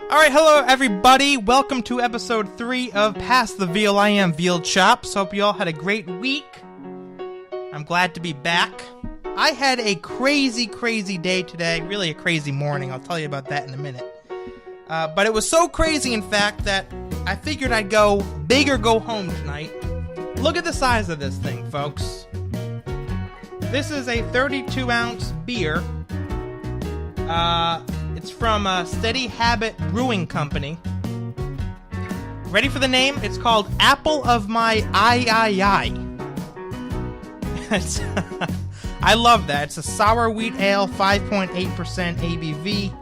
Alright, hello everybody, welcome to episode 3 of Pass the Veal. I am Veal Chops. Hope you all had a great week. I'm glad to be back. I had a crazy day today, really a crazy morning. I'll tell you about that in a minute. But it was so crazy, in fact, that I figured I'd go big or go home tonight. Look at the size of this thing, folks. This is a 32-ounce beer. It's from Steady Habit Brewing Company. Ready for the name? It's called Apple of My I. I love that. It's a sour wheat ale, 5.8% ABV.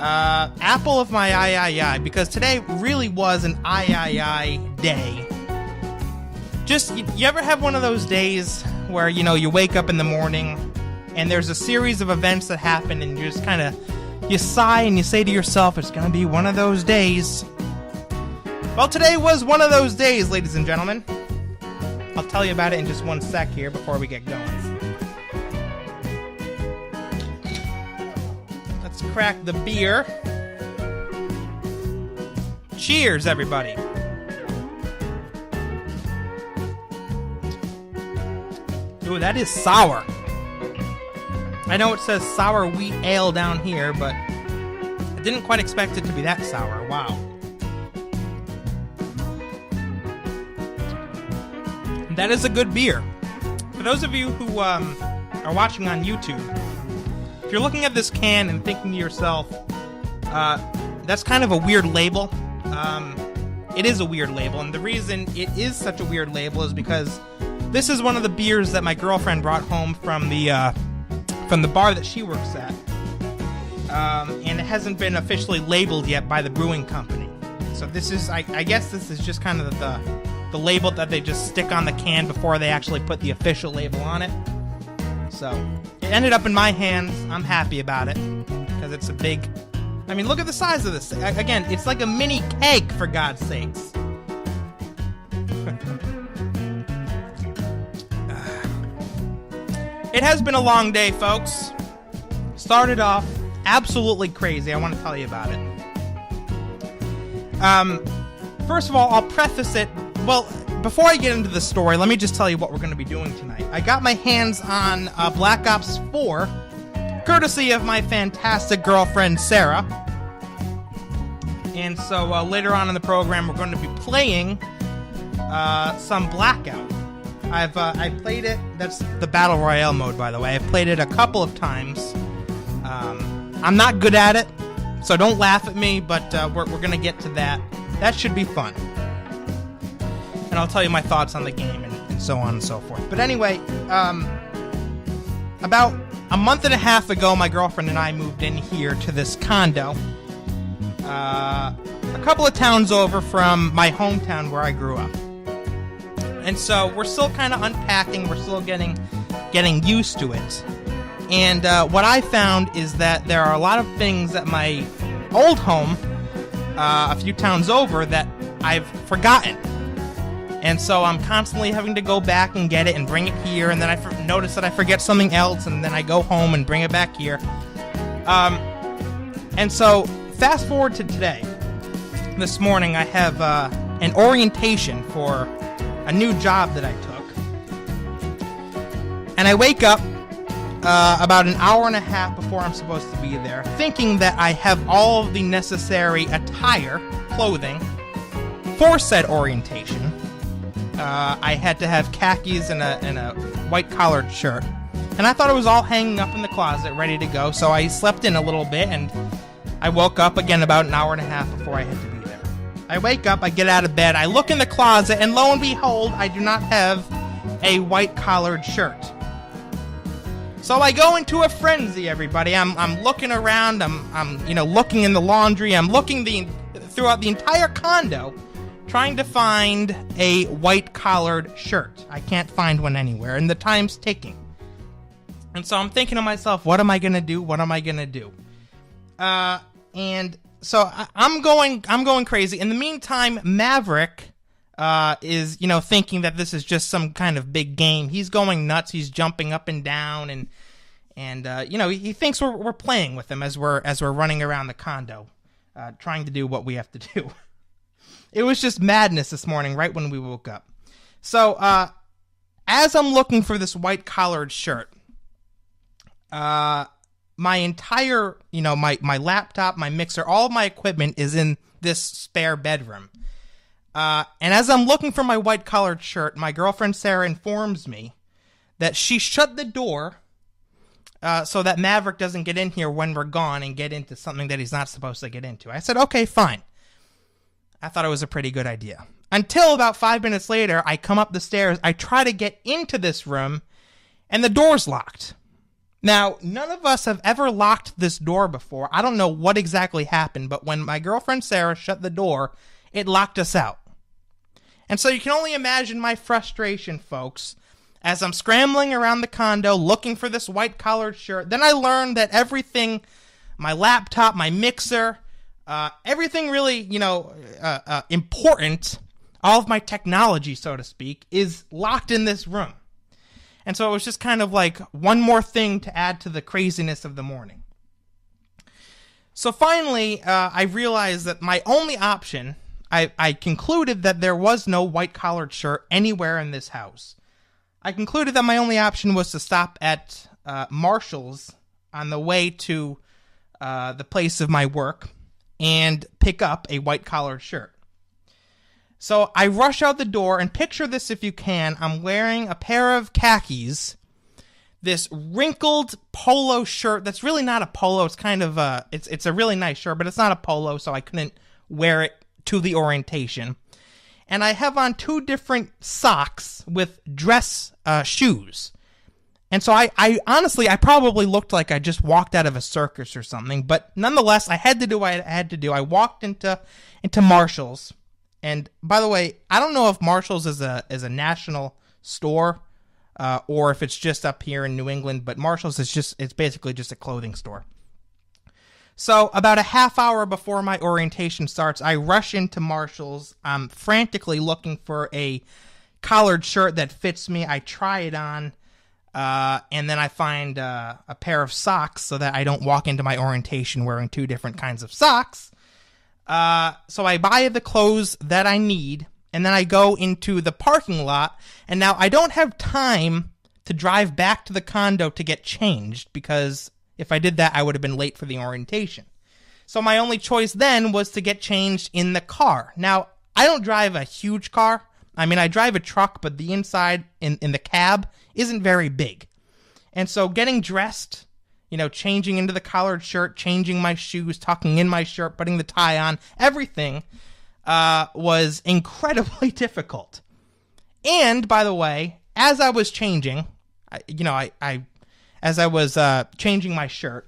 Apple of My I, because today really was an I day. Just, you ever have one of those days where, you know, you wake up in the morning and there's a series of events that happen and you just kind of, you sigh and you say to yourself, it's gonna be one of those days. Well, today was one of those days, ladies and gentlemen. I'll tell you about it in just one sec here before we get going. Let's crack the beer. Cheers, everybody. Ooh, that is sour. I know it says sour wheat ale down here, but I didn't quite expect it to be that sour. Wow. That is a good beer. For those of you who are watching on YouTube, if you're looking at this can and thinking to yourself, that's kind of a weird label. It is a weird label, and the reason it is such a weird label is because this is one of the beers that my girlfriend brought home from the bar that she works at. And it hasn't been officially labeled yet by the brewing company. So this is, I guess this is just kind of the label that they just stick on the can before they actually put the official label on it. So it ended up in my hands. I'm happy about it because it's a big, I mean, look at the size of this thing. Again, it's like a mini keg, for God's sakes. It has been a long day, folks. Started off absolutely crazy. I want to tell you about it. First of all, I'll preface it. Well, before I get into the story, let me just tell you what we're going to be doing tonight. I got my hands on Black Ops 4, courtesy of my fantastic girlfriend, Sarah. And so later on in the program, we're going to be playing some Blackout. I've played it. That's the Battle Royale mode, by the way. I've played it a couple of times. I'm not good at it, so don't laugh at me, but we're going to get to that. That should be fun. And I'll tell you my thoughts on the game and so on and so forth. But anyway, about a month and a half ago, my girlfriend and I moved in here to this condo. A couple of towns over from my hometown where I grew up. And so we're still kind of unpacking. We're still getting used to it. And what I found is that there are a lot of things at my old home, a few towns over, that I've forgotten. And so I'm constantly having to go back and get it and bring it here. And then I notice that I forget something else, and then I go home and bring it back here. And so fast forward to today. This morning I have an orientation for a new job that I took. And I wake up about an hour and a half before I'm supposed to be there, thinking that I have all of the necessary attire, clothing, for said orientation. I had to have khakis and a white-collared shirt. And I thought it was all hanging up in the closet, ready to go, so I slept in a little bit, and I woke up again about an hour and a half before I had to be there. I wake up, I get out of bed, I look in the closet, and lo and behold, I do not have a white-collared shirt. So I go into a frenzy, everybody. I'm looking around, I'm looking in the laundry, I'm looking throughout the entire condo, trying to find a white-collared shirt. I can't find one anywhere, and the time's ticking. And so I'm thinking to myself, what am I gonna do? What am I gonna do? And so I'm going crazy. In the meantime, Maverick is, thinking that this is just some kind of big game. He's going nuts. He's jumping up and down, and he thinks we're playing with him as we're running around the condo. trying to do what we have to do. It was just madness this morning, right when we woke up. So, as I'm looking for this white collared shirt, my entire, my laptop, my mixer, all of my equipment is in this spare bedroom. And as I'm looking for my white collared shirt, my girlfriend Sarah informs me that she shut the door so that Maverick doesn't get in here when we're gone and get into something that he's not supposed to get into. I said, okay, fine. I thought it was a pretty good idea. Until about 5 minutes later, I come up the stairs, I try to get into this room, and the door's locked. Now, none of us have ever locked this door before. I don't know what exactly happened, but when my girlfriend Sarah shut the door, it locked us out. And so you can only imagine my frustration, folks, as I'm scrambling around the condo looking for this white collared shirt. Then I learned that everything, my laptop, my mixer, everything really, important, all of my technology, so to speak, is locked in this room. And so it was just kind of like one more thing to add to the craziness of the morning. So finally, I realized that my only option, I concluded that there was no white-collared shirt anywhere in this house. I concluded that my only option was to stop at Marshall's on the way to the place of my work and pick up a white-collared shirt. So I rush out the door, and picture this if you can. I'm wearing a pair of khakis, this wrinkled polo shirt that's really not a polo. It's kind of it's a really nice shirt, but it's not a polo, so I couldn't wear it to the orientation. And I have on 2 different socks with dress shoes. And so I honestly, I probably looked like I just walked out of a circus or something, but nonetheless, I had to do what I had to do. I walked into Marshall's. And by the way, I don't know if Marshall's is a national store or if it's just up here in New England, but Marshall's it's basically just a clothing store. So about a half hour before my orientation starts, I rush into Marshall's. I'm frantically looking for a collared shirt that fits me. I try it on, and then I find a pair of socks so that I don't walk into my orientation wearing 2 different kinds of socks. So I buy the clothes that I need, and then I go into the parking lot, and now I don't have time to drive back to the condo to get changed, because if I did that, I would have been late for the orientation. So my only choice then was to get changed in the car. Now, I don't drive a huge car. I mean, I drive a truck, but the inside in the cab isn't very big. And so getting dressed, changing into the collared shirt, changing my shoes, tucking in my shirt, putting the tie on, everything was incredibly difficult. And, by the way, as I was changing, as I was changing my shirt,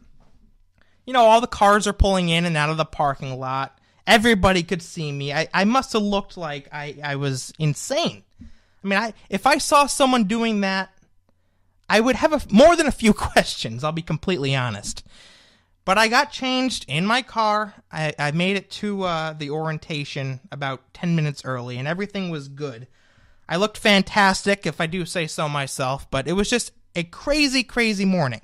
all the cars are pulling in and out of the parking lot. Everybody could see me. I must have looked like I was insane. I mean, if I saw someone doing that, I would have more than a few questions, I'll be completely honest. But I got changed in my car. I made it to the orientation about 10 minutes early, and everything was good. I looked fantastic, if I do say so myself, but it was just a crazy, crazy morning.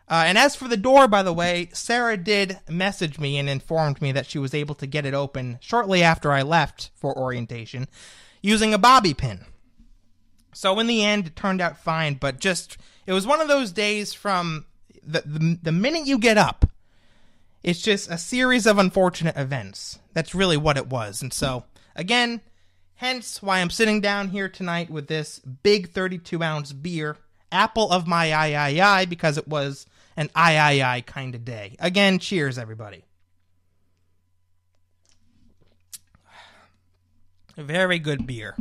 And as for the door, by the way, Sarah did message me and informed me that she was able to get it open shortly after I left for orientation using a bobby pin. So in the end, it turned out fine, but it was one of those days from the minute you get up, it's just a series of unfortunate events. That's really what it was. And so, again, hence why I'm sitting down here tonight with this big 32-ounce beer, apple of my I, because it was an I kind of day. Again, cheers, everybody. A very good beer.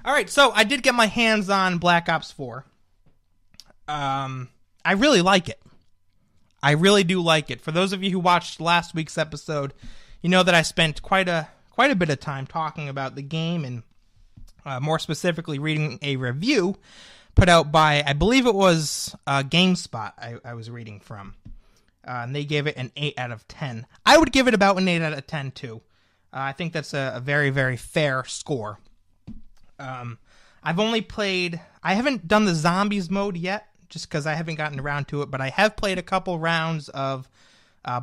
All right, so I did get my hands on Black Ops 4. I really like it. I really do like it. For those of you who watched last week's episode, you know that I spent quite a bit of time talking about the game and more specifically reading a review put out by, I believe it was GameSpot I was reading from. And they gave it an 8 out of 10. I would give it about an 8 out of 10 too. I think that's a very, very fair score. I've only played, I haven't done the zombies mode yet, just because I haven't gotten around to it, but I have played a couple rounds of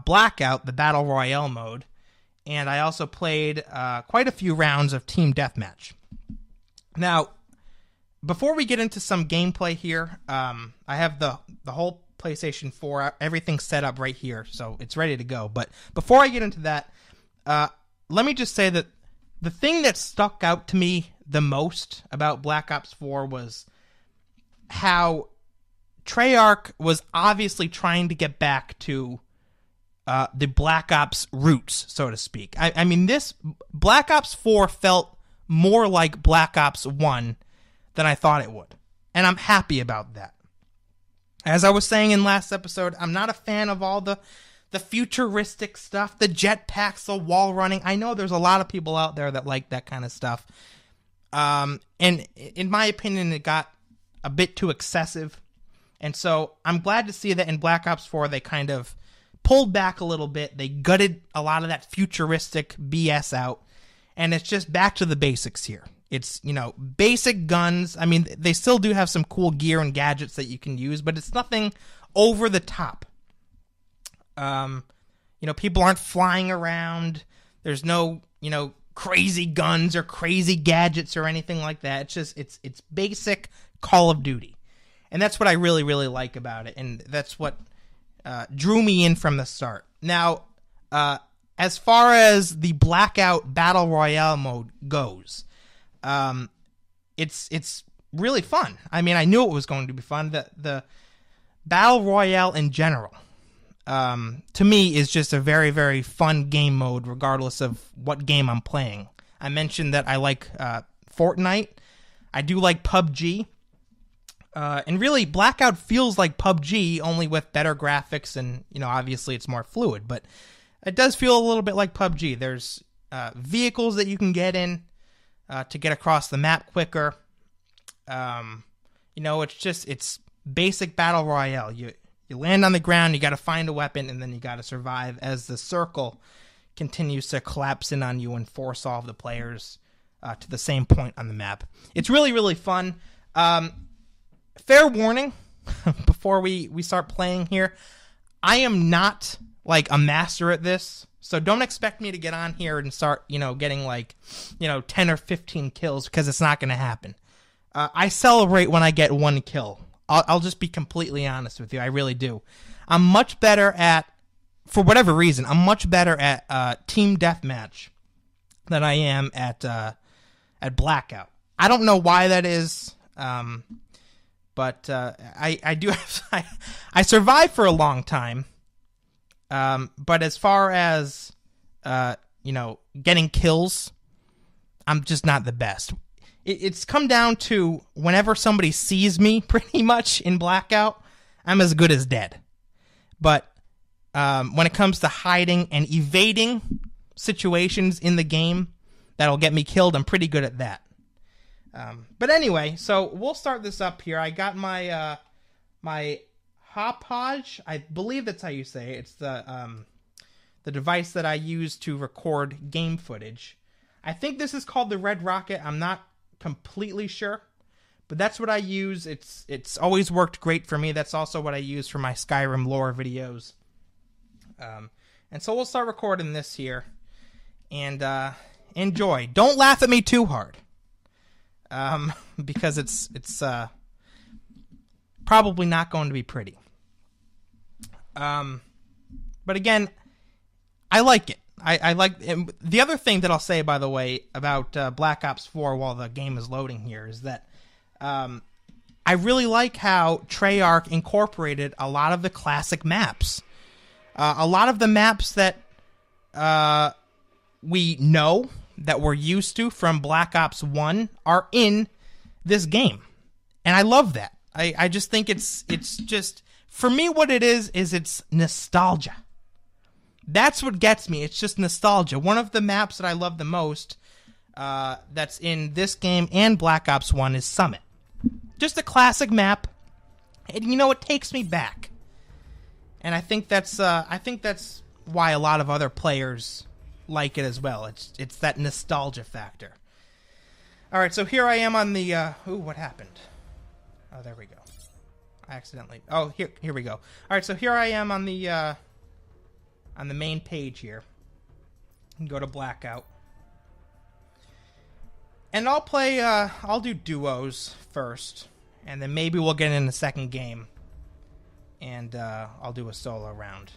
Blackout, the Battle Royale mode, and I also played quite a few rounds of Team Deathmatch. Now, before we get into some gameplay here, I have the whole PlayStation 4, everything set up right here, so it's ready to go. But before I get into that, let me just say that the thing that stuck out to me the most about Black Ops 4 was how Treyarch was obviously trying to get back to the Black Ops roots, so to speak. I mean, this Black Ops 4 felt more like Black Ops 1 than I thought it would. And I'm happy about that. As I was saying in last episode, I'm not a fan of all the futuristic stuff, the jetpacks, the wall running. I know there's a lot of people out there that like that kind of stuff. And in my opinion, it got a bit too excessive. And so I'm glad to see that in Black Ops 4, they kind of pulled back a little bit. They gutted a lot of that futuristic BS out. And it's just back to the basics here. It's, basic guns. I mean, they still do have some cool gear and gadgets that you can use, but it's nothing over the top. People aren't flying around. There's no, crazy guns or crazy gadgets or anything like that. It's just, it's basic Call of Duty. And that's what I really, really like about it. And that's what drew me in from the start. Now, as far as the Blackout Battle Royale mode goes, it's really fun. I mean, I knew it was going to be fun. The Battle Royale in general, to me, is just a very, very fun game mode, regardless of what game I'm playing. I mentioned that I like Fortnite. I do like PUBG. And really, Blackout feels like PUBG, only with better graphics, and, obviously it's more fluid. But it does feel a little bit like PUBG. There's vehicles that you can get in to get across the map quicker. It's basic Battle Royale. You land on the ground, you got to find a weapon, and then you got to survive as the circle continues to collapse in on you and force all of the players to the same point on the map. It's really, really fun. Fair warning, before we start playing here, I am not like a master at this, so don't expect me to get on here and start, getting 10 or 15 kills, because it's not going to happen. I celebrate when I get one kill. I'll just be completely honest with you. I really do. I'm much better at, for whatever reason, I'm much better at Team Deathmatch than I am at Blackout. I don't know why that is, but I do have, I survived for a long time. But as far as, getting kills, I'm just not the best. It's come down to whenever somebody sees me, pretty much, in Blackout, I'm as good as dead. But when it comes to hiding and evading situations in the game that'll get me killed, I'm pretty good at that. But anyway, so we'll start this up here. I got my my Hauppauge, I believe that's how you say it. It's the device that I use to record game footage. I think this is called the Red Rocket. I'm not completely sure, but that's what I use. It's always worked great for me. That's also what I use for my Skyrim lore videos. And so we'll start recording this here, and enjoy. Don't laugh at me too hard, because it's probably not going to be pretty. But again, I like it. I like it. The other thing that I'll say, by the way, about Black Ops 4 while the game is loading here is that I really like how Treyarch incorporated a lot of the classic maps. A lot of the maps that we know, that we're used to from Black Ops 1, are in this game. And I love that. I just think it's just, for me, what it is it's nostalgia. That's what gets me. It's just nostalgia. One of the maps that I love the most that's in this game and Black Ops 1 is Summit. Just a classic map. And, it takes me back. And I think that's why a lot of other players like it as well. It's that nostalgia factor. All right, so here I am on the... ooh, what happened? Oh, there we go. I accidentally... Oh, here we go. All right, so here I am on the on the main page here. Go to Blackout. And I'll do duos first. And then maybe we'll get in the second game. And I'll do a solo round.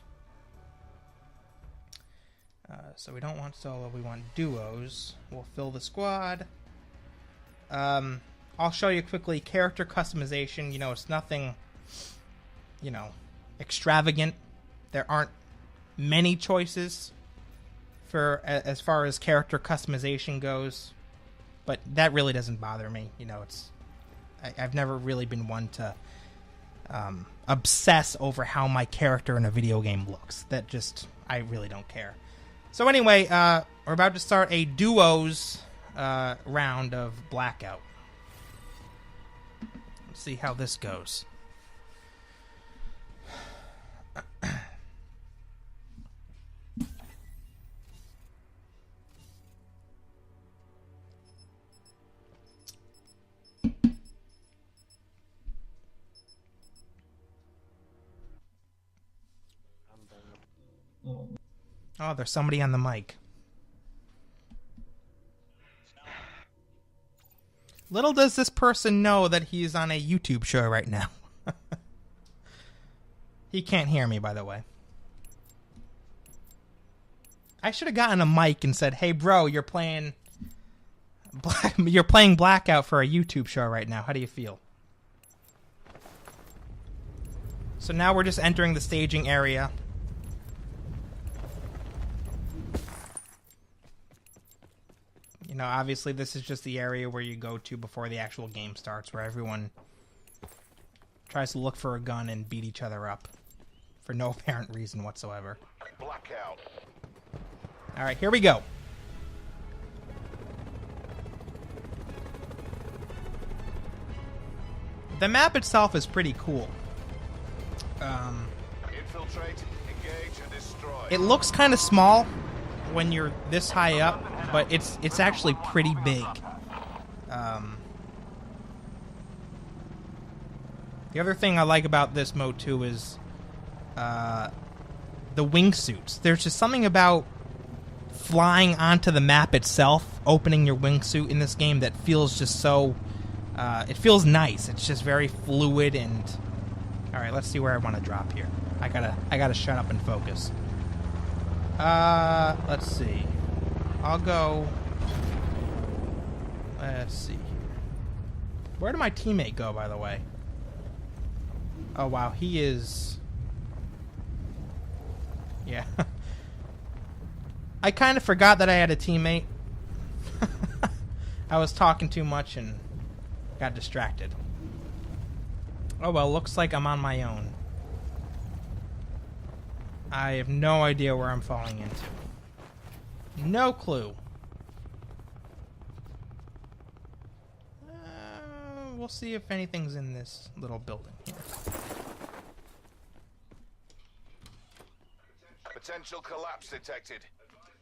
So we don't want solo, we want duos. We'll fill the squad. I'll show you quickly character customization. You know, it's nothing, you know, extravagant. There aren't many choices for as far as character customization goes. But that really doesn't bother me. You know, I've never really been one to obsess over how my character in a video game looks. I really don't care. So anyway, we're about to start a duos round of Blackout. Let's see how this goes. Oh, there's somebody on the mic. Little does this person know that he's on a YouTube show right now. He can't hear me, by the way. I should have gotten a mic and said, "Hey, bro, you're playing Blackout for a YouTube show right now. How do you feel?" So now we're just entering the staging area. You know, obviously this is just the area where you go to before the actual game starts, where everyone tries to look for a gun and beat each other up for no apparent reason whatsoever. Blackout. All right, here we go. The map itself is pretty cool. Infiltrate, engage, and destroy. It looks kind of small when you're this high up, but it's actually pretty big. The other thing I like about this mode too is the wingsuits. There's just something about flying onto the map itself, opening your wingsuit in this game that feels just so. It feels nice. It's just very fluid and. All right, let's see where I want to drop here. I gotta shut up and focus. Let's see. I'll go. Let's see. Where did my teammate go, by the way? Oh, wow. He is... Yeah. I kind of forgot that I had a teammate. I was talking too much and got distracted. Oh, well, looks like I'm on my own. I have no idea where I'm falling into. No clue. We'll see if anything's in this little building here. Potential collapse detected.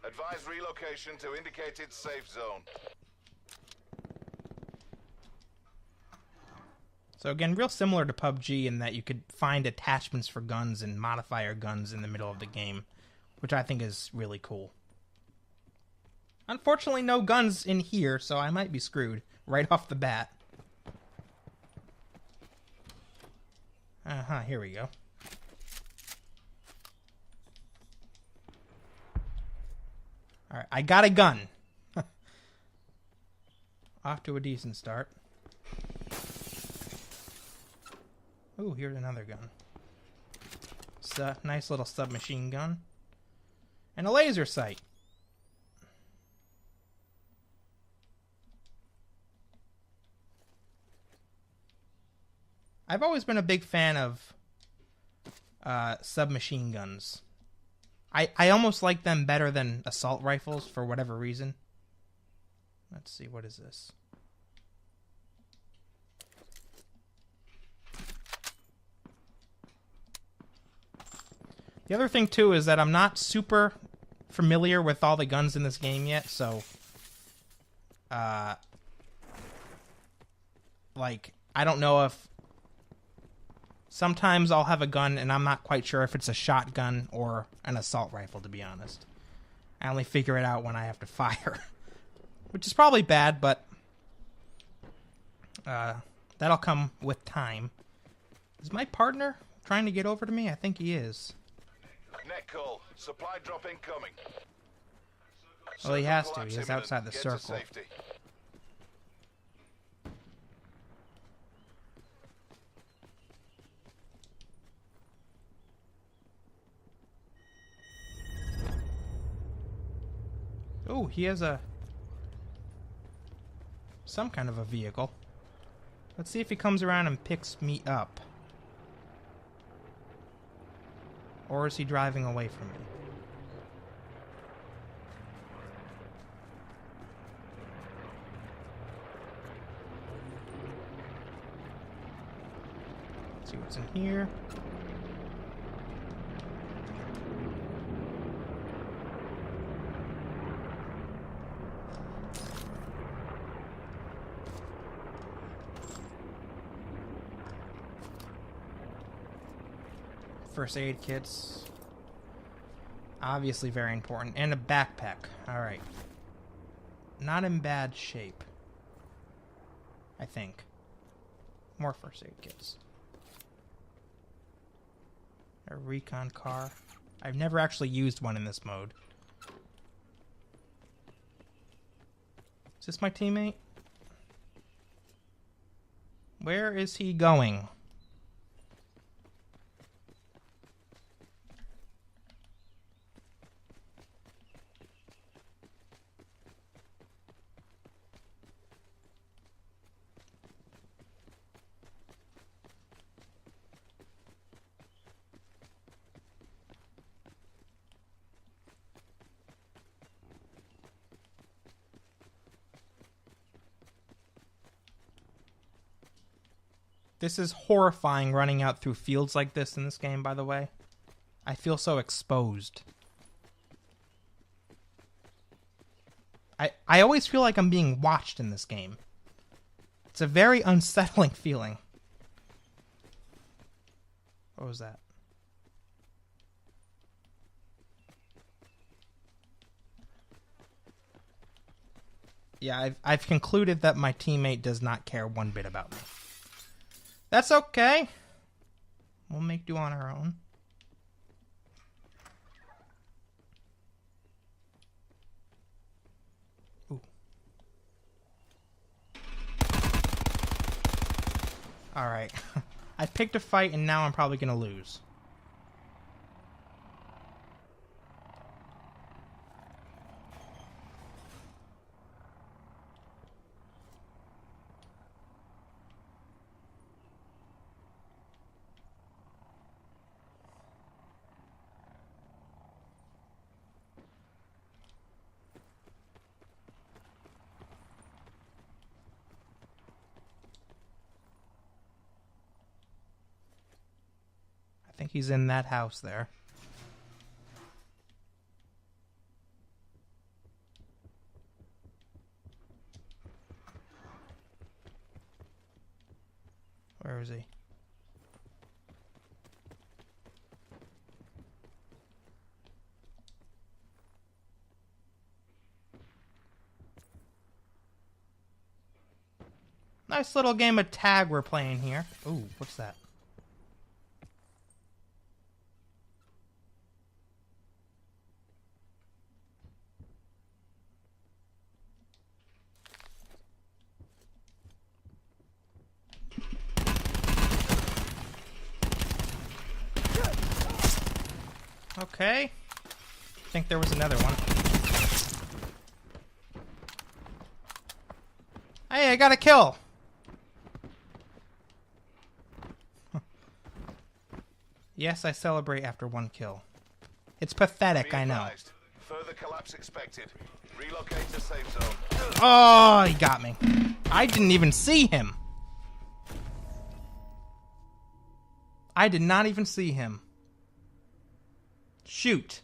Advise relocation to indicated safe zone. So again, real similar to PUBG in that you could find attachments for guns and modify your guns in the middle of the game, which I think is really cool. Unfortunately, no guns in here, so I might be screwed right off the bat. Here we go. Alright, I got a gun. Off to a decent start. Ooh, here's another gun. It's a nice little submachine gun. And a laser sight. I've always been a big fan of submachine guns. I almost like them better than assault rifles for whatever reason. Let's see, what is this? The other thing, too, is that I'm not super familiar with all the guns in this game yet, so... like, I don't know if Sometimes I'll have a gun and I'm not quite sure if it's a shotgun or an assault rifle, to be honest. I only figure it out when I have to fire. Which is probably bad, but that'll come with time. Is my partner trying to get over to me? I think he is. Net call. Supply drop incoming. Well, he has to. Collapse He's imminent. outside the Get to circle. safety. Oh, he has some kind of a vehicle. Let's see if he comes around and picks me up. Or is he driving away from me? Let's see what's in here. First aid kits. Obviously very important. And a backpack. Alright. Not in bad shape. I think. More first aid kits. A recon car. I've never actually used one in this mode. Is this my teammate? Where is he going? This is horrifying running out through fields like this in this game, by the way. I feel so exposed. I always feel like I'm being watched in this game. It's a very unsettling feeling. What was that? Yeah, I've concluded that my teammate does not care one bit about me. That's okay. We'll make do on our own. Ooh. Alright. I picked a fight and now I'm probably gonna lose. I think he's in that house there. Where is he? Nice little game of tag we're playing here. Ooh, what's that? Okay. I think there was another one. Hey, I got a kill. Yes, I celebrate after one kill. It's pathetic, I know. Further collapse expected. Relocate to safe zone. Oh, he got me. I didn't even see him. I did not even see him. Shoot.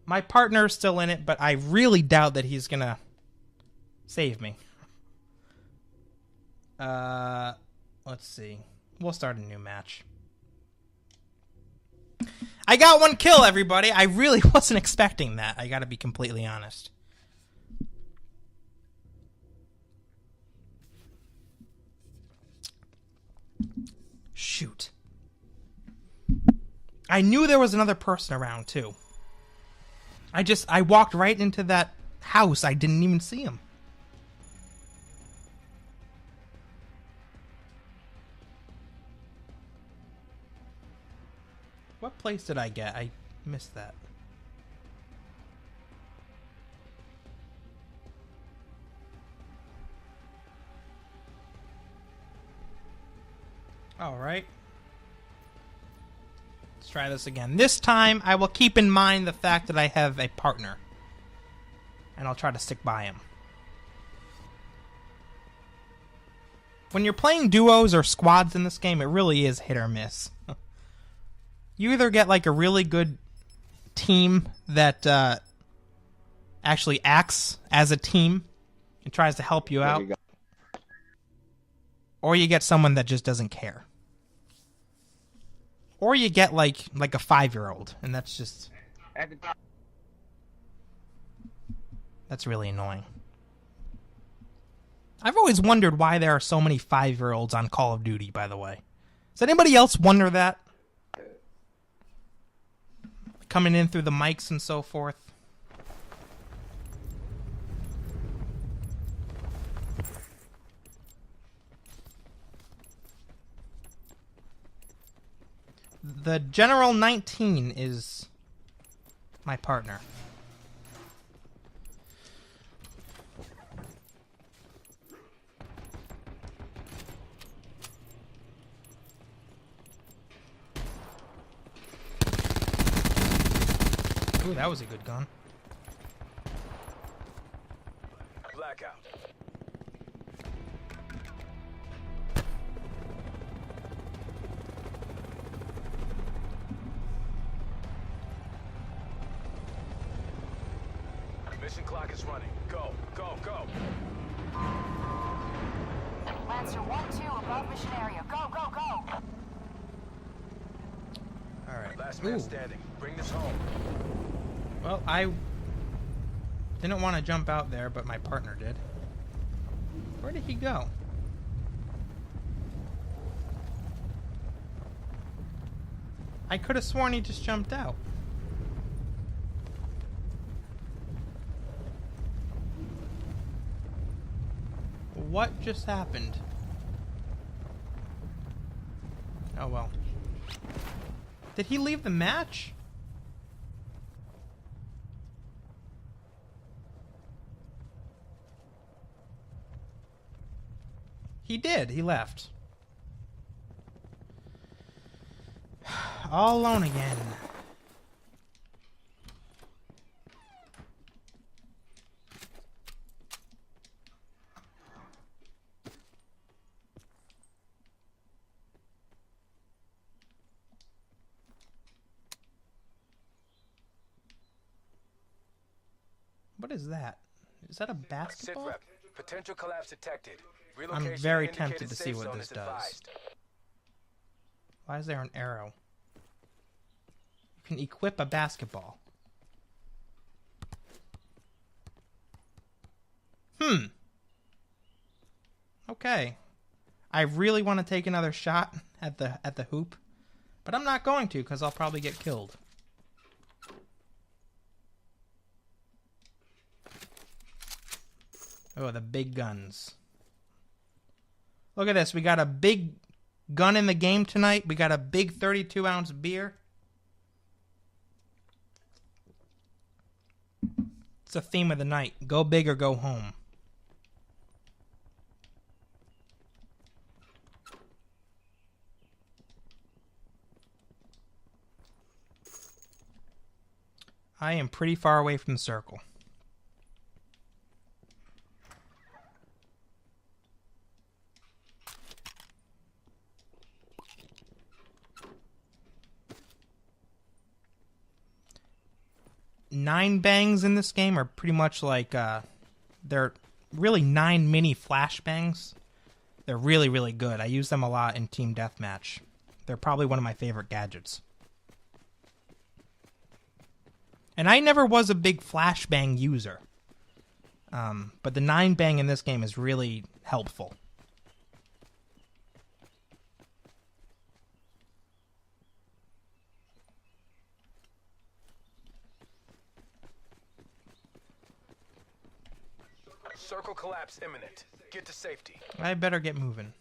My partner's still in it, but I really doubt that he's gonna save me. Let's see. We'll start a new match. I got 1 kill, everybody. I really wasn't expecting that. I gotta be completely honest. Shoot. I knew there was another person around, too. I walked right into that house. I didn't even see him. What place did I get? I missed that. All right. Let's try this again. This time, I will keep in mind the fact that I have a partner. And I'll try to stick by him. When you're playing duos or squads in this game, it really is hit or miss. You either get like a really good team that actually acts as a team and tries to help you out, or you get someone that just doesn't care. Or you get like a 5-year-old, and that's just... That's really annoying. I've always wondered why there are so many 5-year-olds on Call of Duty, by the way. Does anybody else wonder that? Coming in through the mics and so forth. The General 19 is my partner. Ooh, that was a good gun. Blackout. Mission clock is running. Go, go, go. Lancer 1-2 above mission area. Go, go, go. All right. Last man standing. Bring this home. Well, I didn't want to jump out there, but my partner did. Where did he go? I could have sworn he just jumped out. What just happened? Oh well. Did he leave the match? He did. He left. All alone again. What is that? Is that a basketball? Sit rep. Potential collapse detected. I'm very tempted to see what this does. Why is there an arrow? You can equip a basketball. Okay. I really want to take another shot at the hoop, but I'm not going to because I'll probably get killed. Oh, the big guns. Look at this. We got a big gun in the game tonight. We got a big 32-ounce beer. It's the theme of the night. Go big or go home. I am pretty far away from the circle. Nine bangs in this game are pretty much like, they're really 9 mini flashbangs. They're really, really good. I use them a lot in Team Deathmatch. They're probably one of my favorite gadgets. And I never was a big flashbang user. But the 9-bang in this game is really helpful. Circle collapse imminent. Get to safety. I better get moving.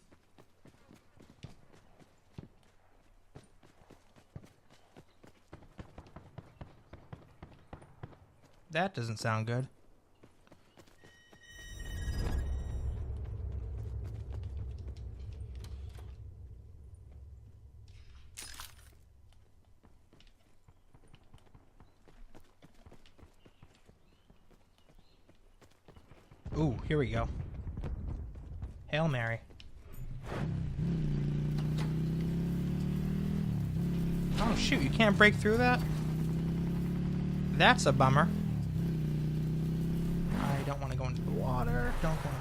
That doesn't sound good. Ooh, here we go. Hail Mary. Oh shoot, you can't break through that? That's a bummer. I don't want to go into the water. Don't go into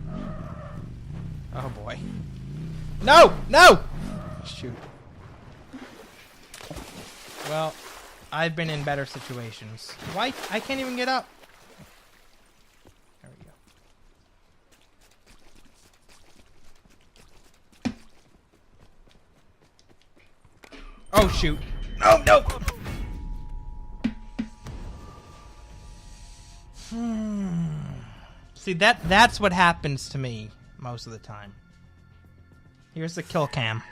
the water. Oh boy. No! No! Shoot. Well, I've been in better situations. Why? I can't even get up. There we go. Oh shoot. No, no! See, that's what happens to me most of the time. Here's the kill cam.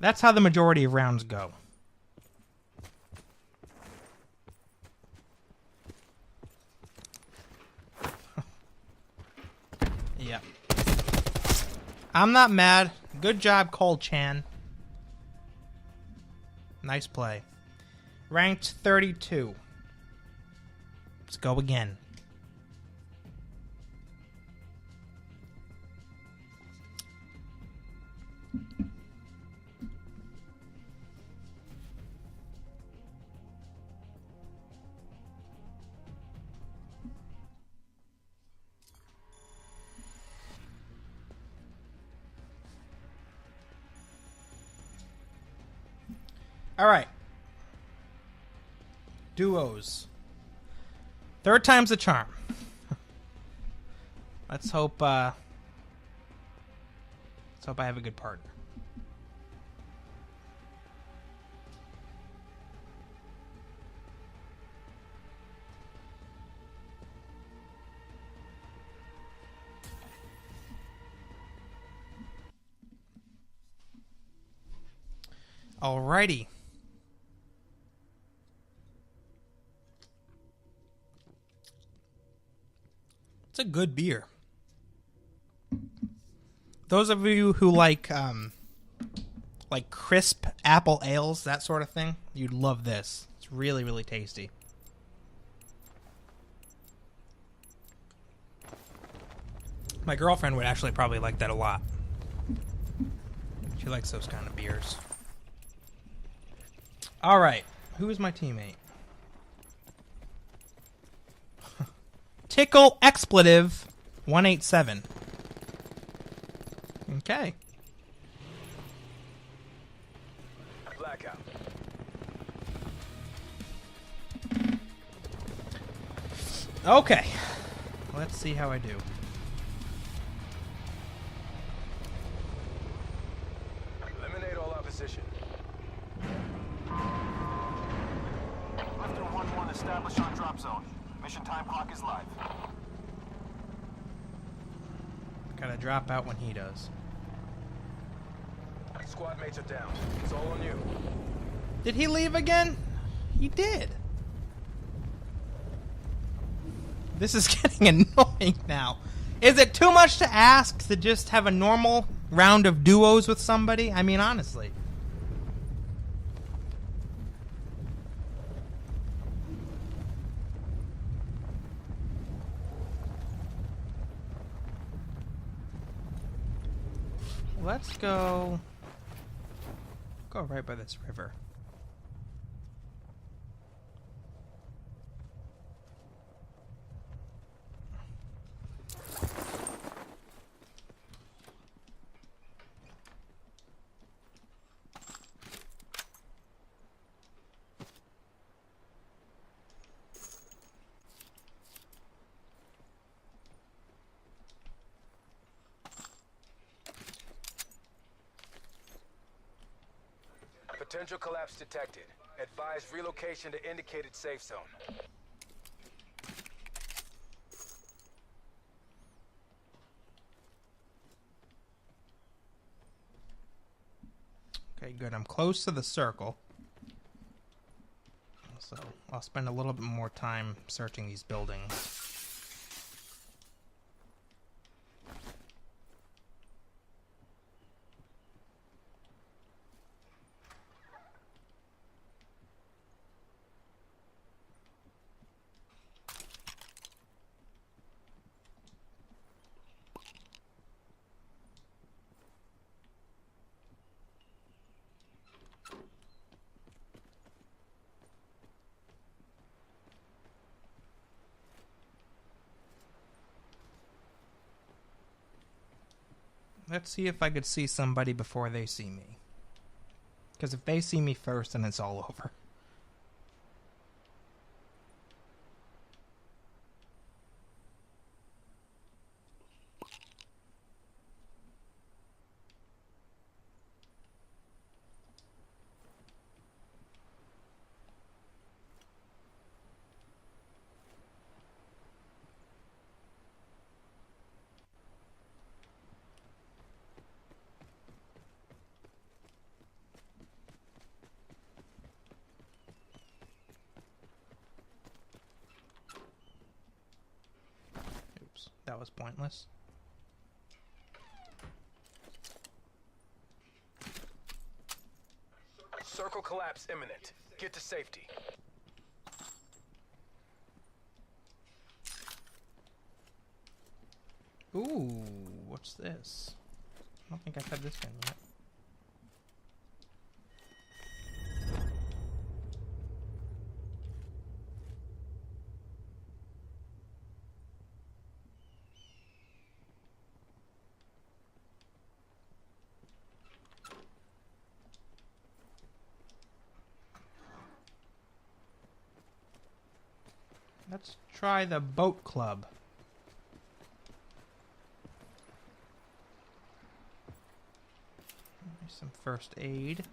That's how the majority of rounds go. Yep. I'm not mad. Good job, Cole Chan. Nice play. Ranked 32. Let's go again. All right. Duos. Third time's the charm. Let's hope I have a good partner. Alrighty. It's a good beer. Those of you who like crisp apple ales, that sort of thing, you'd love this. It's really, really tasty. My girlfriend would actually probably like that a lot. She likes those kind of beers. All right, who is my teammate? Tickle Expletive 187. Okay. Blackout. Okay. Let's see how I do. Eliminate all opposition. Lifter 1-1 established on drop zone. Mission time clock is live. Gotta drop out when he does. Squad mates are down. It's all on you. Did he leave again? He did. This is getting annoying now. Is it too much to ask to just have a normal round of duos with somebody? I mean, honestly. Let's go right by this river. Potential collapse detected. Advise relocation to indicated safe zone. Okay, good. I'm close to the circle. So I'll spend a little bit more time searching these buildings. Let's see if I could see somebody before they see me. Because if they see me first, then it's all over. Oops, that was pointless. Circle collapse imminent. Get to safety. Ooh, what's this? I don't think I've had this one yet. Let's try the boat club. There's some first aid.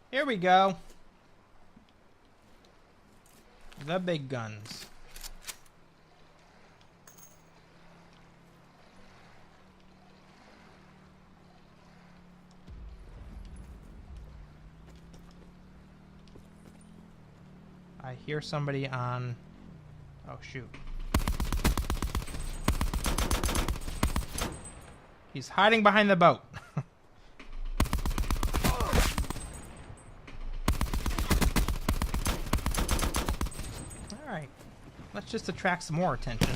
Here we go. The big guns. I hear somebody on... Oh, shoot. He's hiding behind the boat. Alright. Let's just attract some more attention.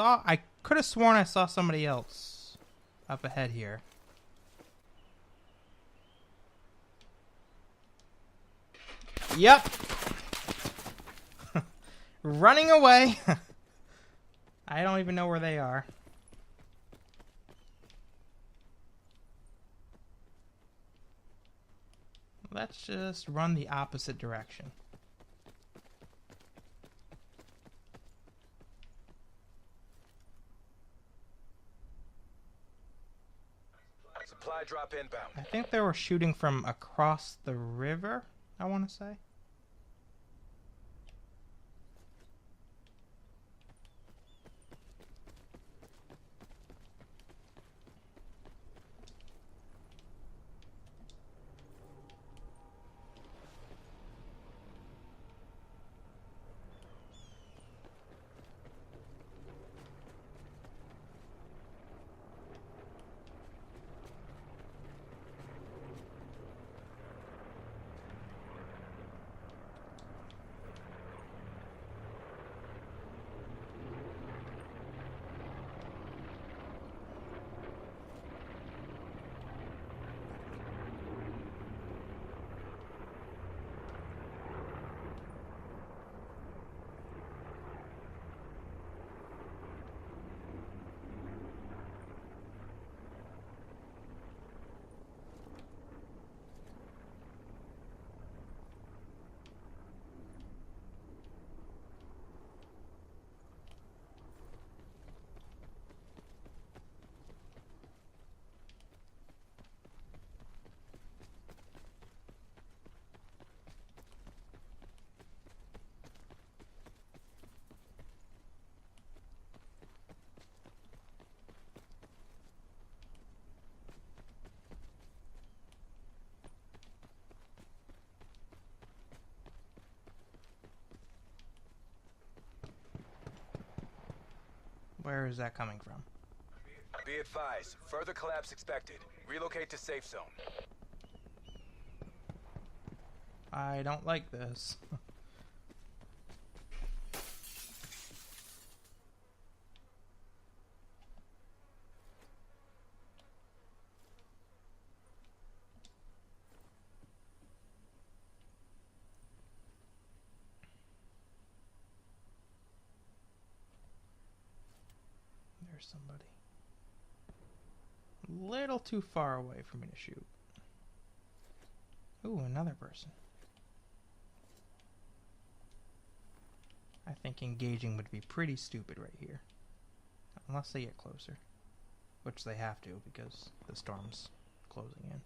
I could have sworn I saw somebody else up ahead here. Yep. Running away. I don't even know where they are. Let's just run the opposite direction. Supply drop inbound. I think they were shooting from across the river, I want to say. Where is that coming from? Be advised, further collapse expected. Relocate to safe zone. I don't like this. There's somebody. A little too far away for me to shoot. Ooh, another person. I think engaging would be pretty stupid right here. Unless they get closer. Which they have to because the storm's closing in.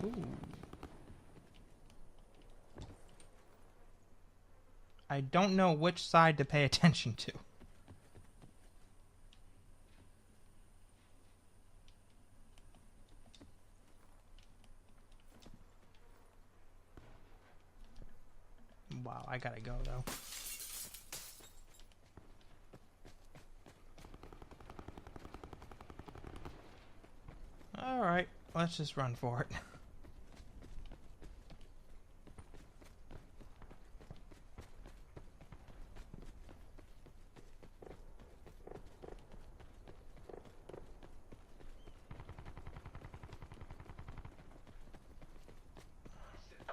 Ooh. I don't know which side to pay attention to. Wow, I gotta go though. Alright, let's just run for it.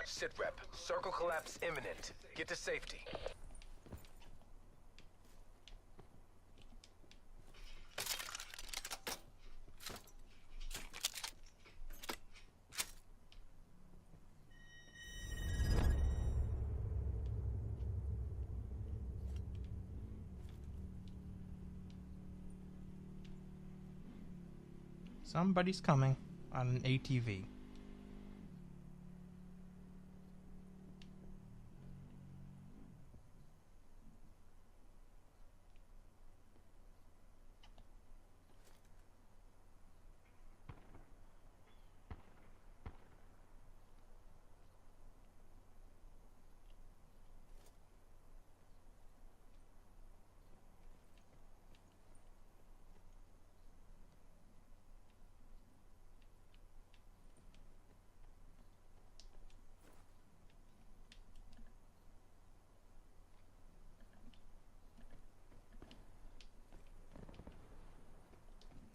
Sit rep. Circle collapse imminent. Get to safety. Somebody's coming on an ATV.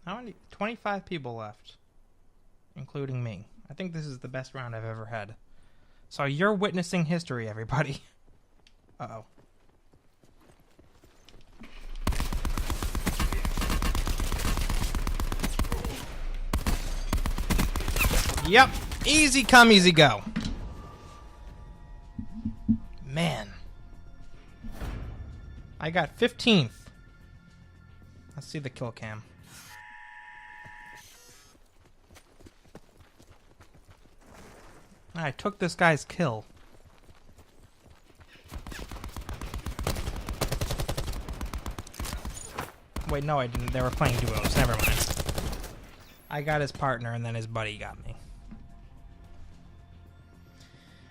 How many? 25 people left, including me. I think this is the best round I've ever had. So you're witnessing history, everybody. Uh-oh. Yep. Easy come, easy go. Man. I got 15th. Let's see the kill cam. I took this guy's kill. Wait, no, I didn't. They were playing duos. Never mind. I got his partner, and then his buddy got me.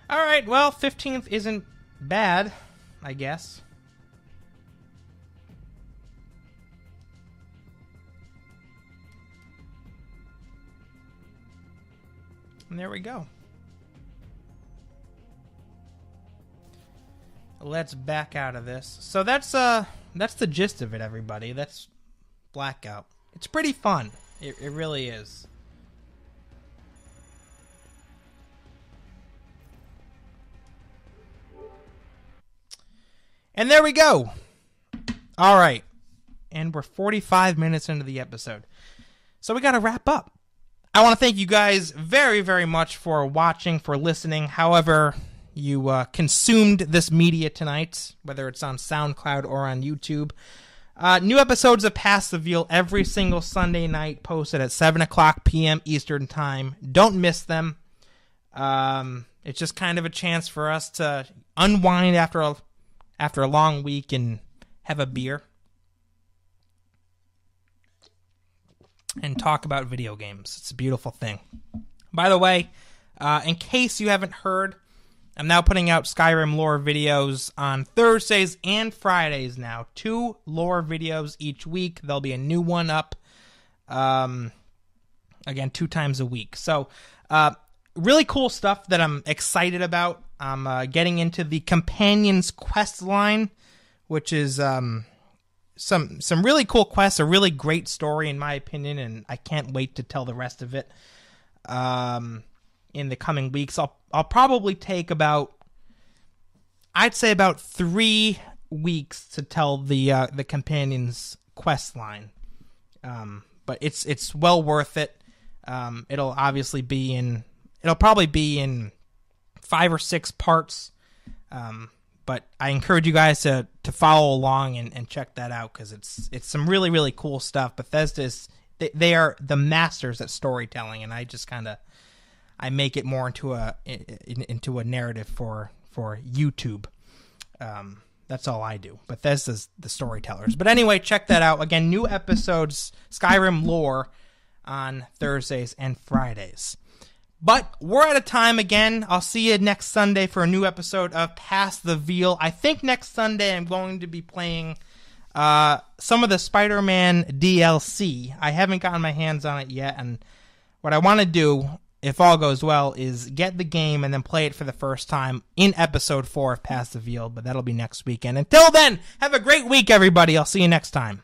Alright, well, 15th isn't bad, I guess. And there we go. Let's back out of this. So that's the gist of it, everybody. That's Blackout. It's pretty fun. It really is. And there we go. All right. And we're 45 minutes into the episode. So we got to wrap up. I want to thank you guys very, very much for watching, for listening. However you consumed this media tonight, whether it's on SoundCloud or on YouTube. New episodes of Pass the Veal every single Sunday night, posted at 7 o'clock p.m. Eastern Time. Don't miss them. It's just kind of a chance for us to unwind after a long week and have a beer and talk about video games. It's a beautiful thing. By the way, In case you haven't heard, I'm now putting out Skyrim lore videos on Thursdays and Fridays now. 2 lore videos each week. There'll be a new one up, again, 2 times a week. So, really cool stuff that I'm excited about. I'm getting into the Companions quest line, which is some really cool quests, a really great story in my opinion, and I can't wait to tell the rest of it in the coming weeks. I'll probably take about 3 weeks to tell the Companions quest line, but it's well worth it. It'll probably be in 5 or 6 parts. But I encourage you guys to follow along and check that out, because it's some really, really cool stuff. Bethesda's, they are the masters at storytelling, and I just I make it more into a narrative for YouTube. That's all I do. Bethesda's the storytellers. But anyway, check that out. Again, new episodes, Skyrim lore, on Thursdays and Fridays. But we're out of time again. I'll see you next Sunday for a new episode of Pass the Veal. I think next Sunday I'm going to be playing some of the Spider-Man DLC. I haven't gotten my hands on it yet, and what I want to do, if all goes well, is get the game and then play it for the first time in episode 4 of Pass the Veal, but that'll be next weekend. Until then, have a great week, everybody. I'll see you next time.